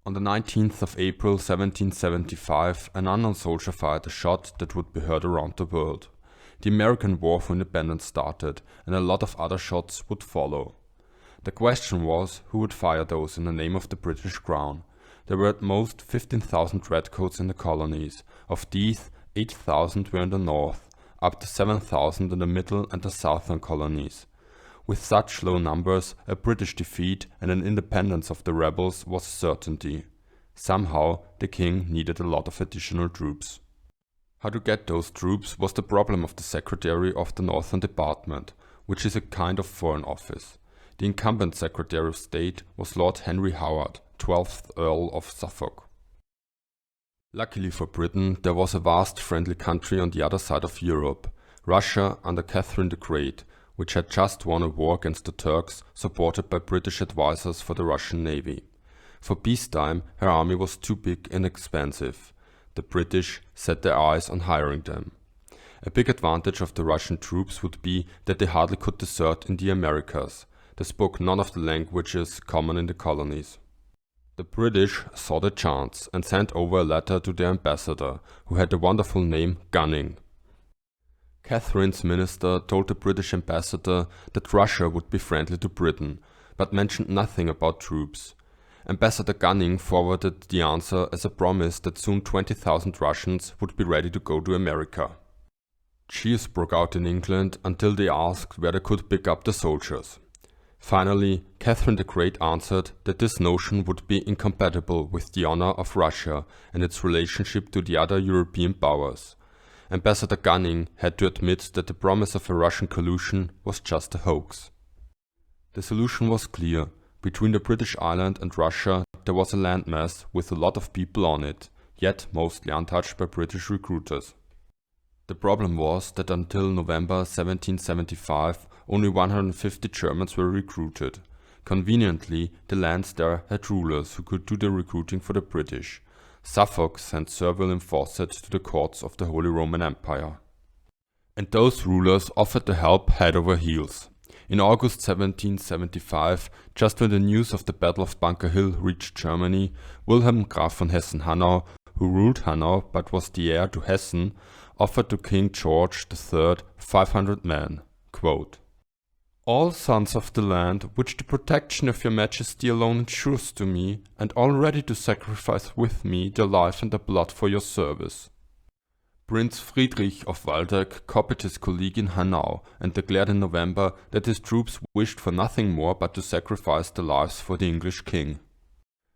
On the 19th of April 1775, an unknown soldier fired a shot that would be heard around the world. The American War for Independence started, and a lot of other shots would follow. The question was who would fire those in the name of the British Crown. There were at most 15,000 redcoats in the colonies. Of these, 8,000 were in the north, up to 7,000 in the middle and the southern colonies. With such low numbers, a British defeat and an independence of the rebels was a certainty. Somehow, the king needed a lot of additional troops. How to get those troops was the problem of the Secretary of the Northern Department, which is a kind of foreign office. The incumbent Secretary of State was Lord Henry Howard, 12th Earl of Suffolk. Luckily for Britain, there was a vast friendly country on the other side of Europe, Russia under Catherine the Great, which had just won a war against the Turks, supported by British advisors for the Russian Navy. For peacetime, her army was too big and expensive. The British set their eyes on hiring them. A big advantage of the Russian troops would be that they hardly could desert in the Americas. They spoke none of the languages common in the colonies. The British saw the chance and sent over a letter to their ambassador, who had the wonderful name Gunning. Catherine's minister told the British ambassador that Russia would be friendly to Britain, but mentioned nothing about troops. Ambassador Gunning forwarded the answer as a promise that soon 20,000 Russians would be ready to go to America. Cheers broke out in England until they asked where they could pick up the soldiers. Finally, Catherine the Great answered that this notion would be incompatible with the honor of Russia and its relationship to the other European powers. Ambassador Gunning had to admit that the promise of a Russian collusion was just a hoax. The solution was clear. Between the British island and Russia there was a landmass with a lot of people on it, yet mostly untouched by British recruiters. The problem was that until November 1775 only 150 Germans were recruited. Conveniently, the lands there had rulers who could do the recruiting for the British. Suffolk sent Sir William Fawcett to the courts of the Holy Roman Empire. And those rulers offered the help head over heels. In August 1775, just when the news of the Battle of Bunker Hill reached Germany, Wilhelm Graf von Hessen-Hanau, who ruled Hanau but was the heir to Hessen, offered to King George III 500 men. Quote, "All sons of the land, which the protection of your majesty alone ensures to me, and all ready to sacrifice with me their life and their blood for your service." Prince Friedrich of Waldeck copied his colleague in Hanau and declared in November that his troops wished for nothing more but to sacrifice their lives for the English king.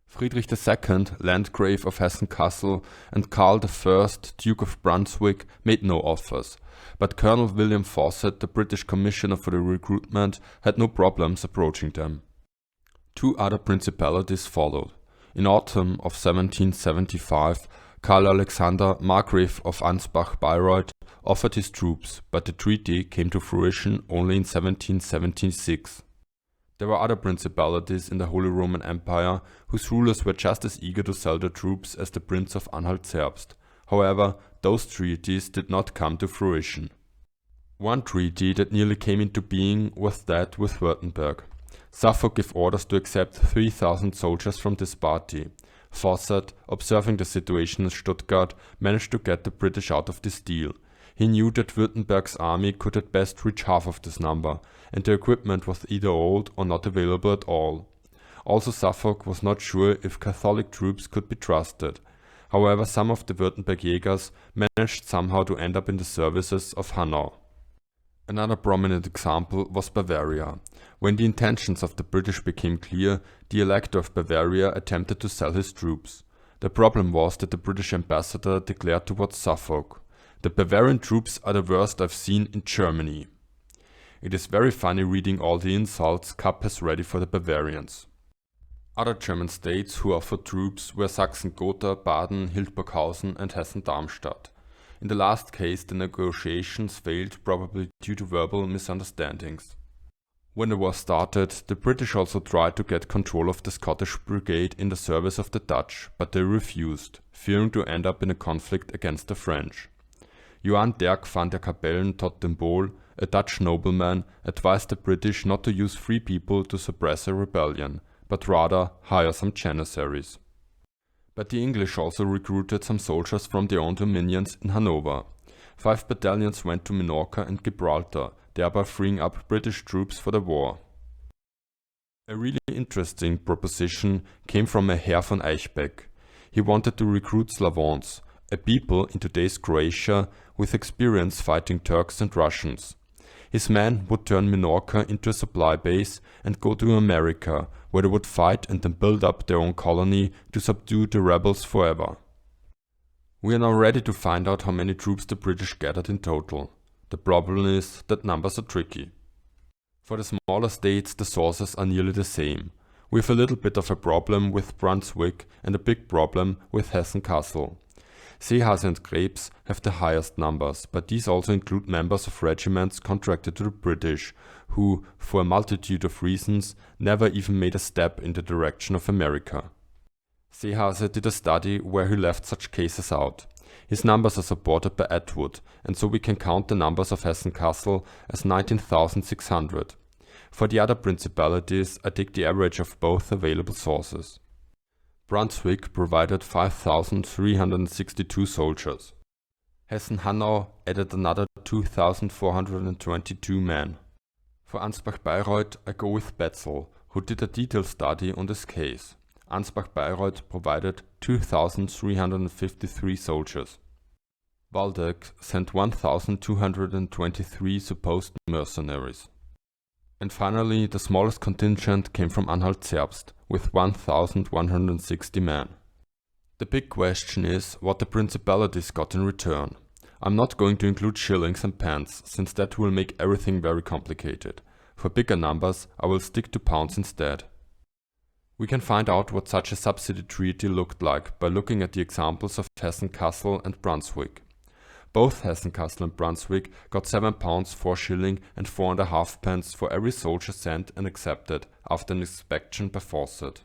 Friedrich II, Landgrave of Hessen-Kassel, and Karl I, Duke of Brunswick, made no offers, but Colonel William Fawcett, the British commissioner for the recruitment, had no problems approaching them. Two other principalities followed. In autumn of 1775, Karl Alexander, Margrave of Ansbach-Bayreuth, offered his troops, but the treaty came to fruition only in 1776. There were other principalities in the Holy Roman Empire whose rulers were just as eager to sell their troops as the Prince of Anhalt-Zerbst. However, those treaties did not come to fruition. One treaty that nearly came into being was that with Württemberg. Suffolk gave orders to accept 3,000 soldiers from this party. Fawcett, observing the situation in Stuttgart, managed to get the British out of this deal. He knew that Württemberg's army could at best reach half of this number, and the equipment was either old or not available at all. Also, Suffolk was not sure if Catholic troops could be trusted. However, some of the Württemberg Jägers managed somehow to end up in the services of Hanau. Another prominent example was Bavaria. When the intentions of the British became clear, the Elector of Bavaria attempted to sell his troops. The problem was that the British ambassador declared towards Suffolk, "The Bavarian troops are the worst I've seen in Germany." It is very funny reading all the insults Kapp has ready for the Bavarians. Other German states who offered troops were Sachsen-Gotha, Baden, Hildburghausen and Hessen-Darmstadt. In the last case, the negotiations failed, probably due to verbal misunderstandings. When the war started, the British also tried to get control of the Scottish Brigade in the service of the Dutch, but they refused, fearing to end up in a conflict against the French. Johann Dirk van der Capellen tot den Bol, a Dutch nobleman, advised the British not to use free people to suppress a rebellion, but rather hire some Janissaries. But the English also recruited some soldiers from their own dominions in Hanover. 5 battalions went to Minorca and Gibraltar, thereby freeing up British troops for the war. A really interesting proposition came from a Herr von Eichbeck. He wanted to recruit Slavons, a people in today's Croatia with experience fighting Turks and Russians. His men would turn Minorca into a supply base and go to America, where they would fight and then build up their own colony to subdue the rebels forever. We are now ready to find out how many troops the British gathered in total. The problem is that numbers are tricky. For the smaller states, the sources are nearly the same. We have a little bit of a problem with Brunswick and a big problem with Hessen-Kassel. Seehase and Krebs have the highest numbers, but these also include members of regiments contracted to the British, who, for a multitude of reasons, never even made a step in the direction of America. Seehase did a study where he left such cases out. His numbers are supported by Atwood, and so we can count the numbers of Hessen-Kassel as 19,600. For the other principalities, I take the average of both available sources. Brunswick provided 5,362 soldiers. Hessen-Hanau added another 2,422 men. For Ansbach-Bayreuth, I go with Bezzel, who did a detailed study on this case. Ansbach-Bayreuth provided 2,353 soldiers. Waldeck sent 1,223 supposed mercenaries. And finally, the smallest contingent came from Anhalt-Zerbst, with 1,160 men. The big question is what the principalities got in return. I'm not going to include shillings and pence, since that will make everything very complicated. For bigger numbers, I will stick to pounds instead. We can find out what such a subsidy treaty looked like by looking at the examples of Hessen-Kassel and Brunswick. Both Hessen-Kassel and Brunswick got 7 pounds 4 shilling and 4.5 pence for every soldier sent and accepted after an inspection by Fawcett.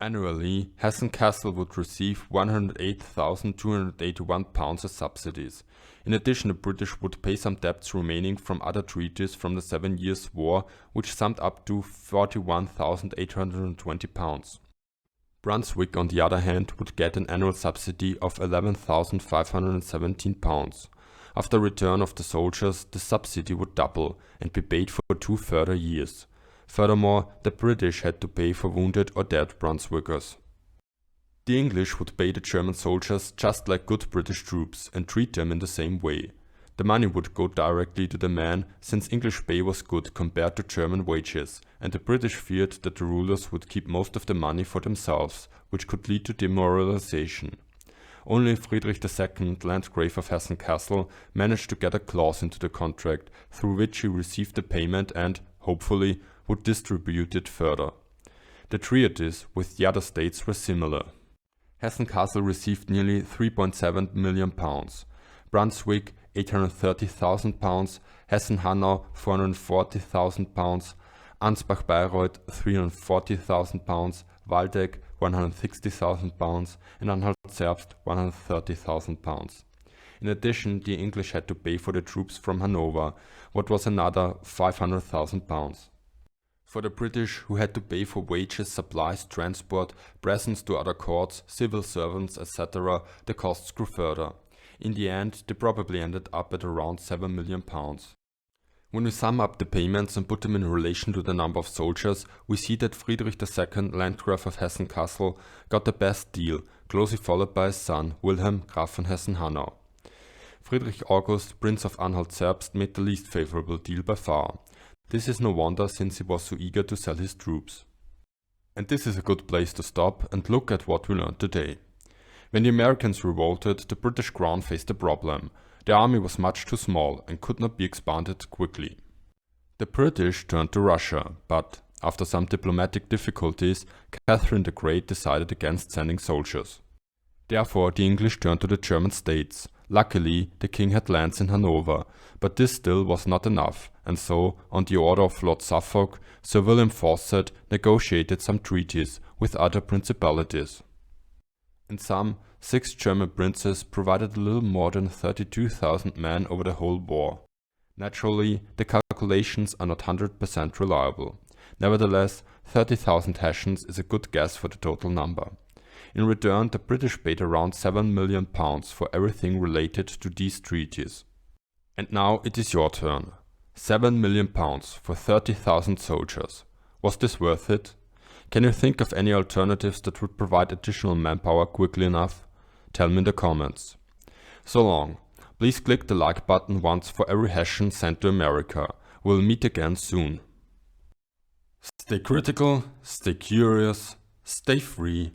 Annually, Hessen-Kassel would receive 108,281 pounds as subsidies. In addition, the British would pay some debts remaining from other treaties from the 7 Years' War, which summed up to 41,820 pounds. Brunswick, on the other hand, would get an annual subsidy of 11,517 pounds. After return of the soldiers, the subsidy would double and be paid for 2 further years. Furthermore, the British had to pay for wounded or dead Brunswickers. The English would pay the German soldiers just like good British troops and treat them in the same way. The money would go directly to the men, since English pay was good compared to German wages, and the British feared that the rulers would keep most of the money for themselves, which could lead to demoralization. Only Friedrich II, Landgrave of Hessen-Kassel, managed to get a clause into the contract, through which he received the payment and, hopefully, would distribute it further. The treaties with the other states were similar. Hessen-Kassel received nearly 3.7 million pounds, Brunswick 830,000 pounds, Hessen-Hanau 440,000 pounds, Ansbach-Bayreuth 340,000 pounds, Waldeck 160,000 pounds and Anhalt-Zerbst 130,000 pounds. In addition, the English had to pay for the troops from Hanover, what was another 500,000 pounds. For the British, who had to pay for wages, supplies, transport, presents to other courts, civil servants, etc., the costs grew further. In the end, they probably ended up at around 7 million pounds. When we sum up the payments and put them in relation to the number of soldiers, we see that Friedrich II, Landgrave of Hessen-Kassel, got the best deal, closely followed by his son, Wilhelm, Graf von Hessen-Hanau. Friedrich August, Prince of Anhalt-Zerbst, made the least favorable deal by far. This is no wonder, since he was so eager to sell his troops. And this is a good place to stop and look at what we learned today. When the Americans revolted, the British Crown faced a problem. The army was much too small and could not be expanded quickly. The British turned to Russia, but, after some diplomatic difficulties, Catherine the Great decided against sending soldiers. Therefore, the English turned to the German states. Luckily, the king had lands in Hanover, but this still was not enough, and so, on the order of Lord Suffolk, Sir William Fawcett negotiated some treaties with other principalities. In sum, 6 German princes provided a little more than 32,000 men over the whole war. Naturally, the calculations are not 100% reliable. Nevertheless, 30,000 Hessians is a good guess for the total number. In return, the British paid around £7 million for everything related to these treaties. And now it is your turn. £7 million for 30,000 soldiers. Was this worth it? Can you think of any alternatives that would provide additional manpower quickly enough? Tell me in the comments. So long. Please click the like button once for every Hessian sent to America. We'll meet again soon. Stay critical, stay curious, stay free.